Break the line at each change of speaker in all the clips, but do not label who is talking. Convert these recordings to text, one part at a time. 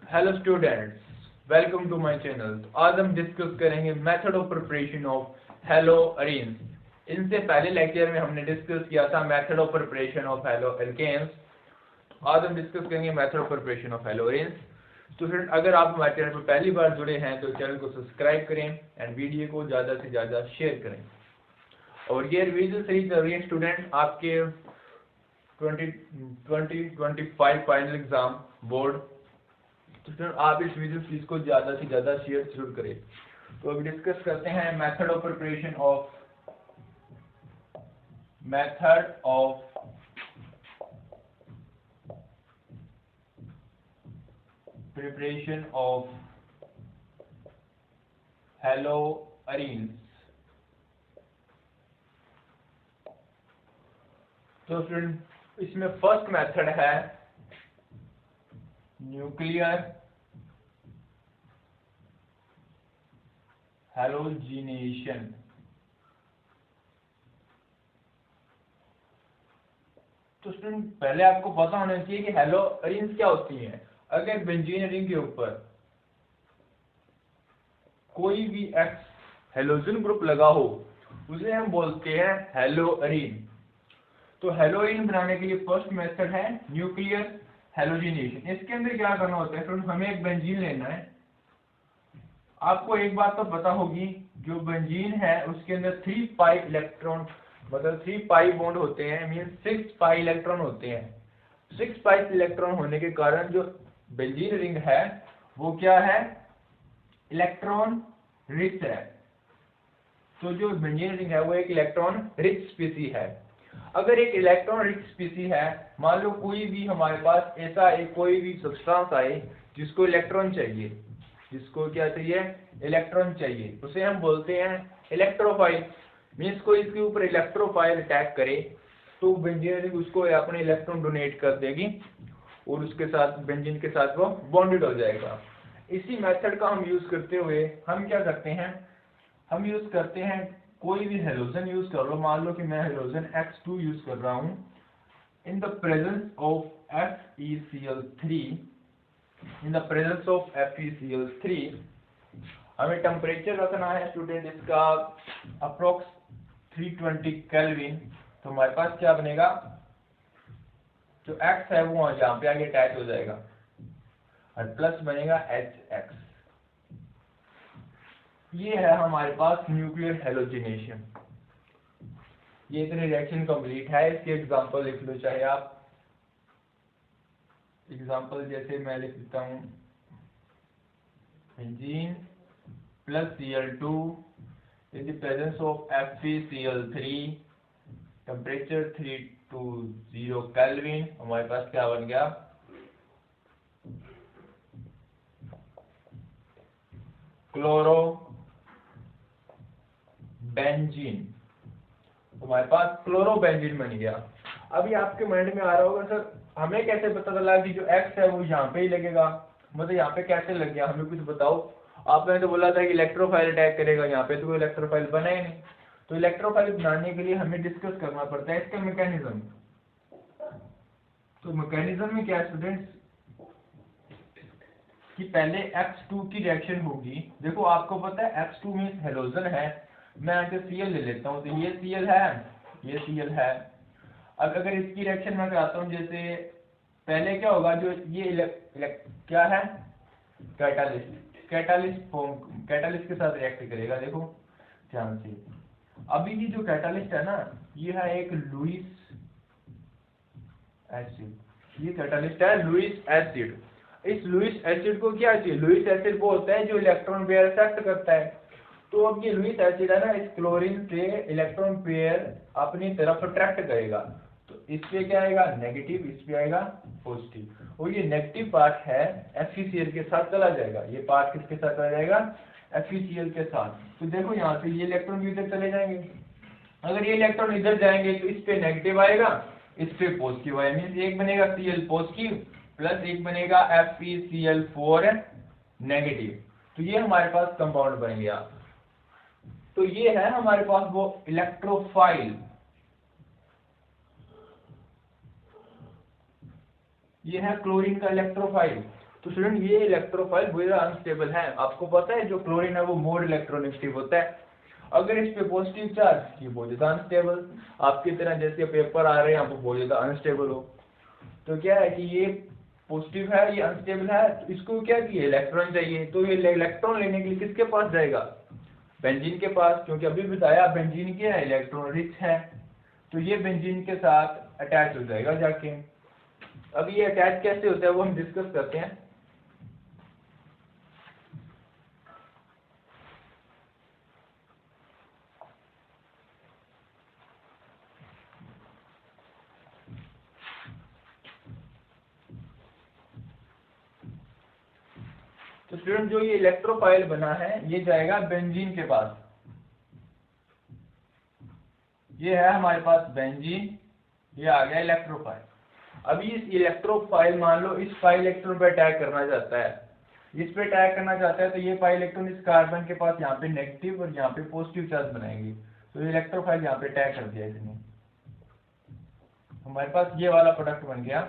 Hello students, welcome to my channel. आज हम discuss करेंगे method of preparation of haloarenes. इनसे पहले लेक्चर में हमने डिस्कस किया था method of preparation of haloalkanes. आज हम डिस्कस करेंगे method of preparation of haloarenes. Student, अगर आप हमारे चैनल पर पहली बार जुड़े हैं तो चैनल को सब्सक्राइब करें एंड वीडियो को ज़्यादा से ज़्यादा शेयर करें। और ये रिवीजन सीरीज चल रही है स्टूडेंट, आपके 2025 फाइनल एग्जाम बोर्ड। तो स्टूडेंट, आप इस वीडियो सीरीज को ज़्यादा से ज़्यादा शेयर जरूर करें। तो अभी डिस्कस करते हैं method of preparation of hello arenes. तो स्टूडेंट, इसमें फर्स्ट मेथड है न्यूक्लियर हैलोजिनेशन। तो स्टूडेंट, पहले आपको पता होना चाहिए कि हेलो अरीन्स क्या होती हैं। अगर बेंजीन रिंग के ऊपर कोई भी एक्स हेलोजन ग्रुप लगा हो उसे हम बोलते हैं हेलो अरीन। तो हेलो अरीन बनाने के लिए फर्स्ट मेथड है न्यूक्लियर हैलोजिनेशन। इसके अंदर क्या करना होता है स्टूडेंट, हमें एक बेंजीन लेना है। आपको एक बात तो पता होगी, जो बेंजीन है उसके अंदर 3 पाई इलेक्ट्रॉन, मतलब 3 पाई बॉन्ड होते हैं, मीन 6 पाई इलेक्ट्रॉन होते हैं। 6 पाई इलेक्ट्रॉन होने के कारण जो बेंजीन रिंग है वो क्या है, इलेक्ट्रॉन रिच है। तो जो बेंजीन रिंग है वो एक इलेक्ट्रॉन रिच स्पीसी है। अगर एक इलेक्ट्रॉन रिच स्पीसी है, मान लो कोई भी हमारे पास ऐसा एक कोई भी सब्सटेंस आए जिसको इलेक्ट्रॉन चाहिए, जिसको क्या चाहिए, इलेक्ट्रॉन चाहिए, उसे हम बोलते हैं इलेक्ट्रोफाइल। मीन्स कोई इसके ऊपर इलेक्ट्रोफाइल अटैक करे तो बेंजीन रिंग उसको अपने इलेक्ट्रॉन डोनेट कर देगी और उसके साथ बेंजीन के साथ वो बॉन्डेड हो जाएगा। इसी मेथड का हम यूज करते हुए हम क्या करते हैं, हम यूज करते हैं कोई भी हेलोजन यूज कर लो। मान लो कि मैं हेलोजन X2 यूज कर रहा हूं in the presence of FeCl3। In the presence of FeCl3 हमें टेम्परेचर रखना है स्टूडेंट इसका अप्रोक्स 320 केल्विन। तो हमारे पास क्या बनेगा, जो X है वो यहाँ पे आगे अटैच हो जाएगा और प्लस बनेगा HX। ये है हमारे पास न्यूक्लियर हैलोजिनेशन। ये इतनी रिएक्शन कंप्लीट है। इसके एग्जांपल लिख लो, चाहे आप एग्जांपल जैसे मैं लिख देता हूँ, benzene plus Cl2 in the presence of FeCl3, temperature 320 kelvin. हमारे पास क्या बन गया, क्लोरो बेंजीन। हमारे पास क्लोरोबेंजीन बन गया। अभी आपके माइंड में आ रहा होगा, सर हमें कैसे पता चला कि जो एक्स है वो यहाँ पे ही लगेगा, मतलब यहाँ पे कैसे लग गया, हमें कुछ बताओ। आपने तो बोला था कि इलेक्ट्रोफाइल अटैक करेगा, यहाँ पे तो कोई इलेक्ट्रोफाइल बना ही नहीं। तो इलेक्ट्रोफाइल बनाने के लिए हमें डिस्कस करना पड़ता है इसका मैकेनिज्म। तो मैकेनिज्म में क्या स्टूडेंट्स, कि पहले X2 की रिएक्शन होगी। देखो आपको पता है X2 मीन्स हेलोजन है। मैं आगे Cl ले लेता हूँ, तो ये Cl है, ये Cl है। अब अगर इसकी रिएक्शन मैं कराता हूँ, जैसे पहले क्या होगा, जो ये क्या है, कैटालिस्ट। कैटालिस्ट के साथ रिएक्ट करेगा। देखो ध्यान से, अभी ये जो कैटालिस्ट है ना, ये है एक लुईस एसिड। ये कैटालिस्ट है लुईस एसिड। इस लुईस एसिड को क्या चाहिए, लुईस एसिड वो होता है जो इलेक्ट्रॉन पेयर एक्सेप्ट करता है। तो अब ये लुईस एसिड है ना, इस क्लोरीन से इलेक्ट्रॉन पेयर अपनी तरफ अट्रैक्ट करेगा। तो इस पे क्या आएगा, नेगेटिव, इस पे आएगा पॉजिटिव। और ये नेगेटिव पार्ट है FeCl के साथ चला जाएगा। ये पार्ट किसके साथ चला जाएगा, FeCl के साथ। तो देखो यहाँ से ये इलेक्ट्रॉन भी इधर चले जाएंगे। अगर ये इलेक्ट्रॉन इधर जाएंगे तो इस पे नेगेटिव आएगा, इस पे पॉजिटिव आएगा। मीन्स एक बनेगा Cl पॉजिटिव प्लस एक बनेगा FeCl4 नेगेटिव। तो ये हमारे पास कंपाउंड बन गया। तो ये है हमारे पास वो इलेक्ट्रोफाइल। ये है क्लोरीन का इलेक्ट्रोफाइल। तो स्टूडेंट ये इलेक्ट्रोफाइल बहुत ज्यादा अनस्टेबल है। आपको पता है जो क्लोरीन है वो मोर इलेक्ट्रोनेगेटिव होता है। अगर इस पे पॉजिटिव चार्ज, ये बहुत ज्यादा अनस्टेबल, आपकी तरह जैसे पेपर आ रहे हैं आपको बहुत ज्यादा अनस्टेबल हो। तो क्या है कि ये पॉजिटिव है, ये अनस्टेबल है, तो इसको क्या चाहिए, इलेक्ट्रॉन चाहिए। तो ये इलेक्ट्रॉन लेने के लिए किसके पास जाएगा, बेंजीन के पास, क्योंकि अभी बताया बेंजीन क्या है, इलेक्ट्रॉन रिच है। तो ये बेंजीन के साथ अटैच हो जाएगा जाके। अब ये अटैच कैसे होता है वो हम डिस्कस करते हैं। तो स्टूडेंट जो ये इलेक्ट्रोफाइल बना है ये जाएगा बेंजीन के पास। ये है हमारे पास बेंजीन, ये आ गया इलेक्ट्रोफाइल। अभी इस इलेक्ट्रोफाइल मान लो इस पाई इलेक्ट्रॉन पे अटैक करना चाहता है, इस पे अटैक करना चाहता है, तो ये पाई इलेक्ट्रॉन इस कार्बन के पास यहाँ पे नेगेटिव और यहाँ पे पॉजिटिव चार्ज बनाएंगे। तो ये इलेक्ट्रोफाइल यहाँ पे अटैक कर दिया इसने, हमारे पास ये वाला प्रोडक्ट बन गया,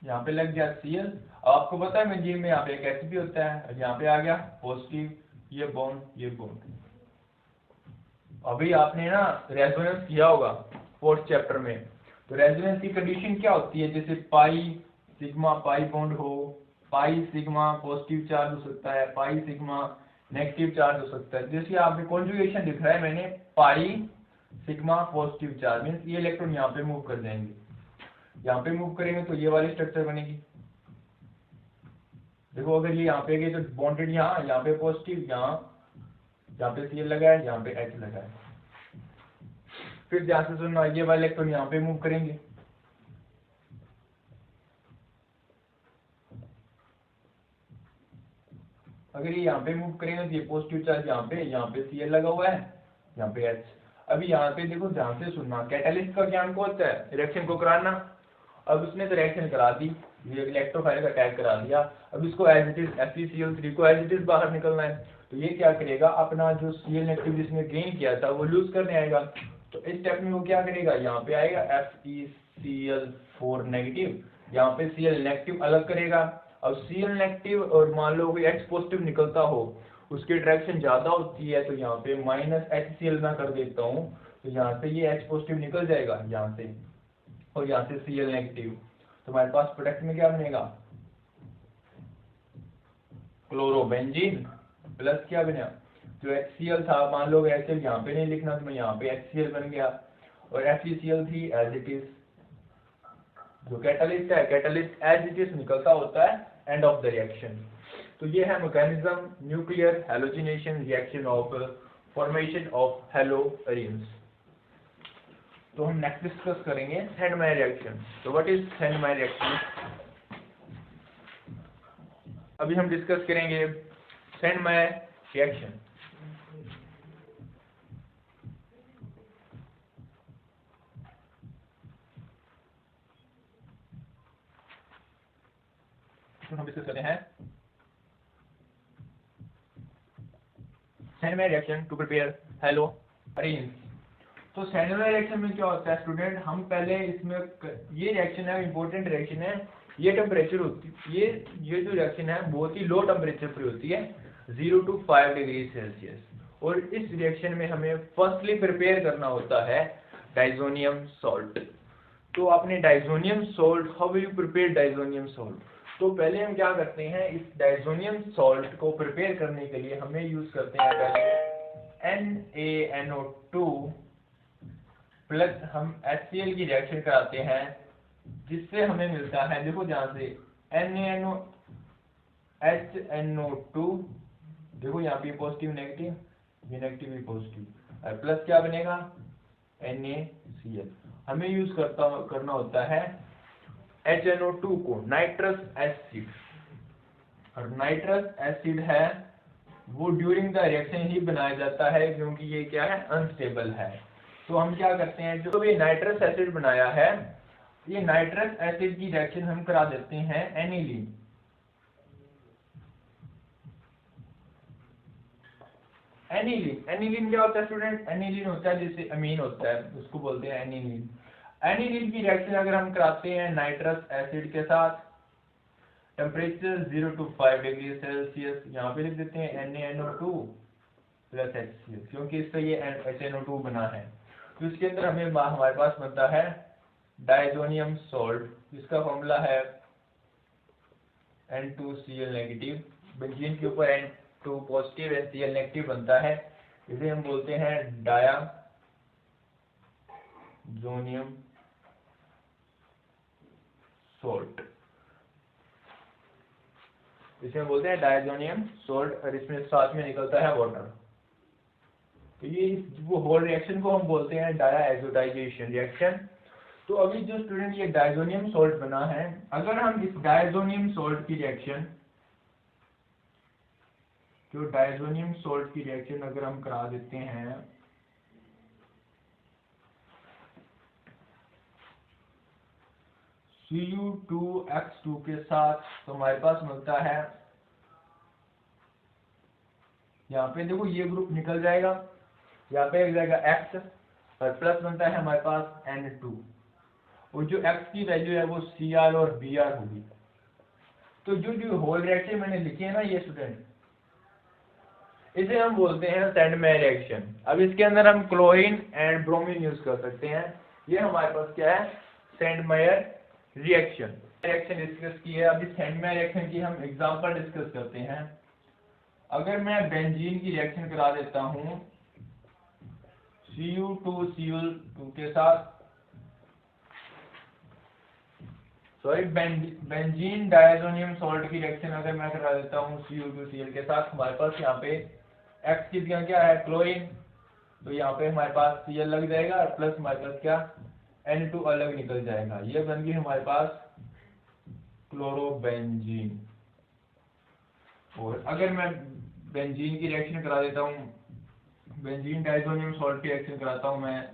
यहाँ पे लग गया Cl। आपको पता है बेंजीन में यहाँ पे एक H भी होता है, यहाँ पे आ गया पॉजिटिव, ये बॉन्ड ये बॉन्ड। अभी आपने ना रेजोनेंस किया होगा 4th चैप्टर में, तो रेजोनेंस की कंडीशन क्या होती है, जैसे पाई सिग्मा पाई बॉन्ड हो, पाई सिग्मा पॉजिटिव चार्ज हो सकता है, पाई सिग्मा नेगेटिव चार्ज हो सकता है। जैसे आपने कॉन्जुगेशन लिख रहा है मैंने, pi sigma positive charge means ये इलेक्ट्रॉन यहाँ पे मूव कर जाएंगे, यहाँ पे मूव करेंगे तो ये वाली स्ट्रक्चर बनेगी। देखो अगर ये यहाँ पे गए तो बॉन्डेड यहाँ पे पॉजिटिव, यहाँ पे Cl लगा है, यहाँ पे H लगा है। फिर ध्यान से सुनना, ये वाले इलेक्ट्रॉन यहाँ पे मूव करेंगे, अगर ये यहाँ पे मूव करेंगे तो ये पॉजिटिव चार्ज यहाँ पे Cl लगा हुआ है, यहाँ पे H। अभी यहाँ पे देखो ध्यान से सुनना, कैटलिस्ट का ज्ञान को होता है रिएक्शन को कराना। अब उसने तो रिएक्शन करा दी, ये इलेक्ट्रोफाइल का अटैक करा दिया, अब इसको एज इट इज FeCl3 को एज इट इज बाहर निकलना है। तो ये क्या करेगा, अपना जो Cl नेगेटिव जिसने गेन किया था वो लूज करने आएगा। तो इस स्टेप में वो क्या करेगा, यहाँ पे आएगा FeCl4 नेगेटिव, यहाँ पे Cl नेगेटिव अलग करेगा। अब Cl नेगेटिव और मान लो कोई H पॉजिटिव निकलता हो, उसकी डायरेक्शन ज्यादा होती है, तो यहाँ पे -HCl ना कर देता हूँ, तो यहाँ से ये H पॉजिटिव निकल जाएगा यहाँ से, और यहाँ से Cl नेगेटिव। तो हमारे पास प्रोडक्ट में क्या बनेगा, क्लोरोबेंजीन प्लस क्या बना, जो HCl था, मान लो HCl यहाँ पे नहीं लिखना तो मैं यहाँ पे HCl बन गया, और FeCl3 एज इट इज। जो कैटलिस्ट है, कैटलिस्ट एज इट इज निकलता होता है एंड ऑफ द रिएक्शन। तो ये है mechanism nuclear halogenation reaction of formation of haloarenes. तो हम नेक्स्ट डिस्कस करेंगे सेंडमायर रिएक्शन। तो व्हाट इज सेंडमायर रिएक्शन, अभी हम डिस्कस करेंगे सेंडमायर रिएक्शन। तो हम डिस्कस करते हैं सेंडमायर रिएक्शन टू प्रिपेयर हैलोअरीन्स। तो सेंडमायर रिएक्शन में क्या होता है स्टूडेंट, हम पहले इसमें ये रिएक्शन है इंपॉर्टेंट रिएक्शन है, ये टेम्परेचर होती है, ये जो रिएक्शन है बहुत ही लो टेम्परेचर पर होती है 0 to 5 डिग्री सेल्सियस। और इस रिएक्शन में हमें फर्स्टली प्रिपेयर करना होता है डाइजोनियम सॉल्ट। तो आपने diazonium salt, how will you prepare diazonium salt, तो पहले हम क्या करते हैं, इस डाइजोनियम सॉल्ट को प्रिपेयर करने के लिए हमें यूज करते हैं पहले NaNO2 प्लस हम HCl की रिएक्शन कराते हैं, जिससे हमें मिलता है, देखो जहां से HNO2, देखो यहाँ पे पॉजिटिव नेगेटिव, ये नेगेटिव भी पॉजिटिव, और प्लस क्या बनेगा NaCl। हमें यूज करना होता है HNO2 को नाइट्रस एसिड, और नाइट्रस एसिड है वो ड्यूरिंग द रिएक्शन ही बनाया जाता है, क्योंकि ये क्या है, अनस्टेबल है। तो हम क्या करते हैं, जो भी नाइट्रस एसिड बनाया है, ये नाइट्रस एसिड की रिएक्शन हम करा देते हैं एनिलीन। एनिलीन क्या होता है स्टूडेंट, एनिलीन होता है जैसे अमीन होता है, उसको बोलते हैं एनिलीन। एनिलीन की रिएक्शन अगर हम कराते हैं नाइट्रस एसिड के साथ, टेम्परेचर 0 to 5 डिग्री सेल्सियस, यहाँ पे लिख देते हैं NaNO2 प्लस HCl, क्योंकि इससे ये HNO2 बना है। तो इसके अंदर हमारे पास बनता है डायजोनियम सॉल्ट, जिसका फॉर्मूला है N2Cl नेगेटिव, बेंजीन के ऊपर N2 पॉजिटिव Cl नेगेटिव बनता है, इसे हम बोलते हैं डायजोनियम सॉल्ट, इसे हम बोलते हैं डायजोनियम सॉल्ट, और इसमें साथ में निकलता है वाटर। तो ये वो होल रिएक्शन को हम बोलते हैं डायजोडाइजेशन रिएक्शन। तो अभी जो स्टूडेंट ये डायजोनियम सॉल्ट बना है, अगर हम इस डायजोनियम सॉल्ट की रिएक्शन, जो डायजोनियम सॉल्ट की रिएक्शन अगर हम करा देते हैं Cu2X2 के साथ, तो हमारे पास मिलता है, यहाँ पे देखो ये ग्रुप निकल जाएगा, यहाँ पे एक जाएगा X और प्लस बनता है हमारे पास N2, और जो X की वैल्यू है वो Cr और Br होगी। तो जो होल रिएक्शन मैंने लिखी है ना ये स्टूडेंट, इसे हम बोलते हैं सैंडमेयर रिएक्शन। अब इसके अंदर हम क्लोरीन एंड ब्रोमीन यूज कर सकते हैं। ये हमारे पास क्या है, सैंडमेयर रिएक्शन डिस्कस की है। अभी सैंडमेयर रिएक्शन की हम एग्जांपल डिस्कस करते हैं। अगर मैं बेंजीन की रिएक्शन करा देता हूं Cu2Cl2 के साथ, सॉरी बेंजीन डायजोनियम सॉल्ट की रिएक्शन अगर मैं करा देता हूं Cu2Cl के साथ, हमारे पास यहाँ पे X की जगह क्या है, क्लोरीन, तो यहाँ पे हमारे पास Cl लग जाएगा और प्लस हमारे पास क्या, N2 अलग निकल जाएगा। ये बन गई हमारे पास क्लोरोबेंजीन। और अगर मैं बेंजीन की रिएक्शन करा देता हूँ, बेंजीन डायजोनियम सॉल्ट की रिएक्शन कराता हूँ मैं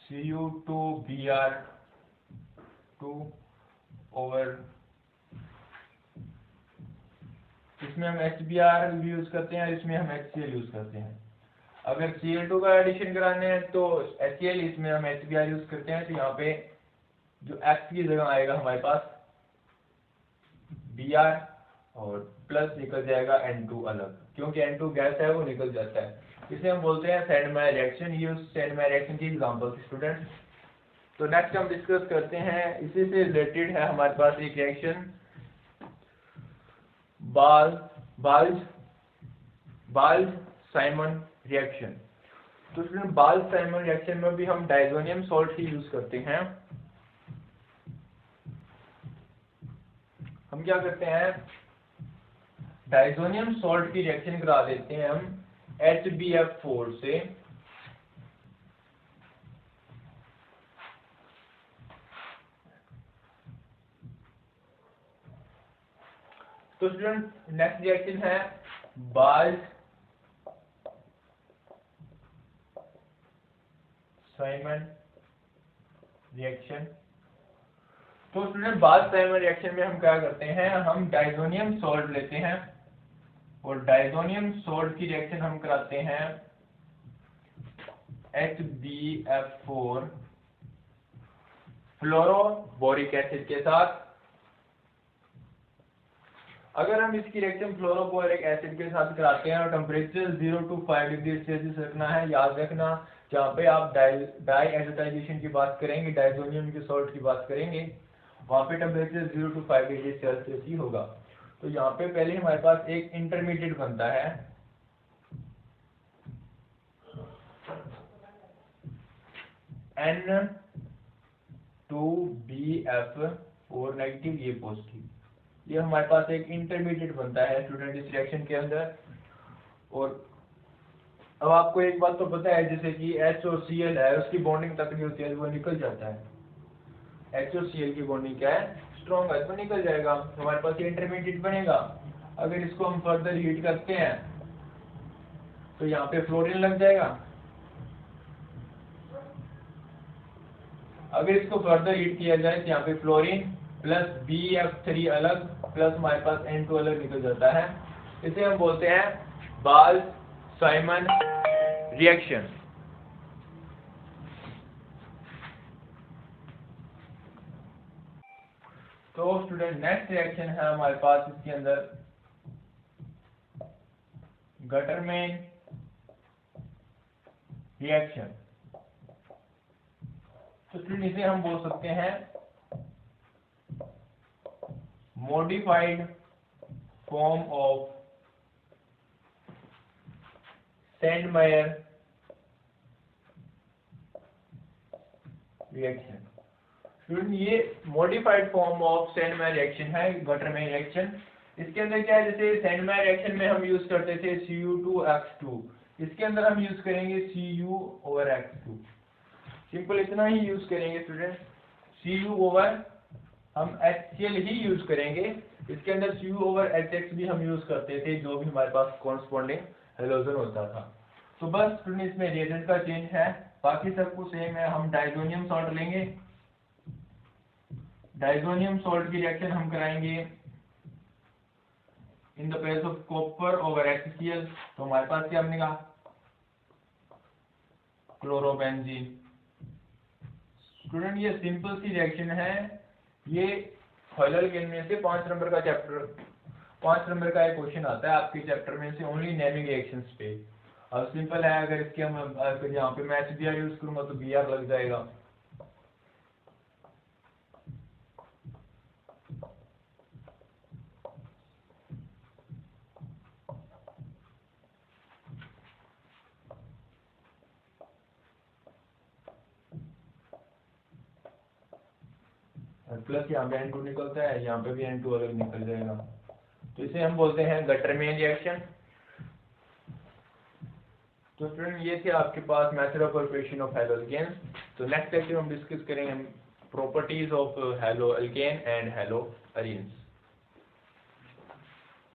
Cu2Br2 ओवर, इसमें हम HBr यूज करते हैं, इसमें हम HCl यूज करते हैं। अगर Cl2 का एडिशन कराने हैं तो HCl, इसमें हम HBr यूज करते हैं। तो यहाँ पे जो X की जगह आएगा हमारे पास Br और प्लस निकल जाएगा N2 अलग, क्योंकि N2 गैस है वो निकल जाता है। इसे हम बोलते हैं सैंडमेयर रिएक्शन। ये उस सैंडमेयर रिएक्शन की एग्जांपल थी स्टूडेंट। तो नेक्स्ट हम डिस्कस करते हैं, इसी से रिलेटेड है हमारे पास एक रिएक्शन बाल्ज-साइमन रिएक्शन। तो स्टूडेंट बाल्ज-साइमन रिएक्शन में भी हम डायजोनियम सॉल्ट ही यूज करते हैं। हम क्या करते हैं, डायजोनियम सॉल्ट की रिएक्शन करा देते हैं हम HbF4 से। तो स्टूडेंट नेक्स्ट रिएक्शन है बाल्ज-साइमन रिएक्शन। तो स्टूडेंट बाल्ज-साइमन रिएक्शन में हम क्या करते हैं, हम डायजोनियम सॉल्ट लेते हैं और डायजोनियम सॉल्ट की रिएक्शन हम कराते हैं HbF4 फ्लोरोबोरिक एसिड के साथ। अगर हम इसकी रिएक्शन फ्लोरोबोरिक एसिड के साथ कराते हैं और टेम्परेचर 0 to 5 डिग्री सेल्सियस रखना है, याद रखना, जहाँ पे आप डायजोडाइजेशन की बात करेंगे, डायजोनियम के सॉल्ट की बात करेंगे, वहाँ पे टेम्परेचर 0 to 5 डिग्री सेल्सियस ही होगा। तो यहाँ पे पहले हमारे पास एक इंटरमीडिएट बनता है N2BF4 नेगेटिव, ये पॉजिटिव। ये हमारे पास एक इंटरमीडिएट बनता है स्टूडेंट इस रिएक्शन के अंदर। और अब आपको एक बात तो पता है, जैसे कि H और Cl है, उसकी बॉन्डिंग तक नहीं होती है, वो निकल जाता है। H और Cl की बॉन्डिंग क्या है, स्ट्रॉन्ग है, तो निकल जाएगा, हमारे पास ये इंटरमीडिएट बनेगा। अगर इसको हम फर्दर हीट करते हैं तो यहाँ पे फ्लोरीन लग जाएगा। अगर इसको फर्दर हीट किया जाए तो यहाँ पे फ्लोरीन प्लस BF3 अलग प्लस हमारे पास N2 अलग निकल जाता है। इसे हम बोलते हैं बाल्ज-साइमन रिएक्शन। तो स्टूडेंट नेक्स्ट रिएक्शन है हमारे पास इसके अंदर गटरमैन रिएक्शन। तो स्टूडेंट इसे हम बोल सकते हैं modified form of Sandmeyer reaction. Student ये modified form of Sandmeyer reaction है गटरमैन रिएक्शन। इसके अंदर क्या है, जैसे सैंडमायर रिएक्शन में हम यूज करते थे Cu2X2, इसके अंदर हम यूज करेंगे Cu/X2। सिंपल इतना ही यूज करेंगे स्टूडेंट, Cu हम HCl ही यूज करेंगे। इसके अंदर Cu/Hx भी हम यूज करते थे, जो भी हमारे पास कॉरस्पॉन्डिंग हेलोजन होता था। तो बस स्टूडेंट इसमें रिएजेंट का चेंज है, बाकी सब कुछ सेम है। हम डाइजोनियम सॉल्ट लेंगे, डाइजोनियम सॉल्ट की रिएक्शन हम कराएंगे in the presence of copper over HCl। तो हमारे पास क्या बनेगा, क्लोरोबेंजीन। स्टूडेंट ये सिंपल सी रिएक्शन है, ये हॉयल अल्केन में से 5 नंबर का चैप्टर 5 नंबर का एक क्वेश्चन आता है आपके चैप्टर में से, ओनली नेमिंग रिएक्शंस पे। अब सिंपल है, अगर इसके हम अगर यहाँ पे मैं HBr यूज करूंगा तो Br लग जाएगा। प्लस यहाँ पे N2 निकलता है, यहाँ पे भी N2 अलग निकल जाएगा। तो इसे हम बोलते हैं गटरमैन रिएक्शन। तो फ्रेंड ये थे आपके पास method of preparation of haloalkane. तो नेक्स्ट लेक्चर हम डिस्कस करेंगे properties of haloalkane and hello arenes.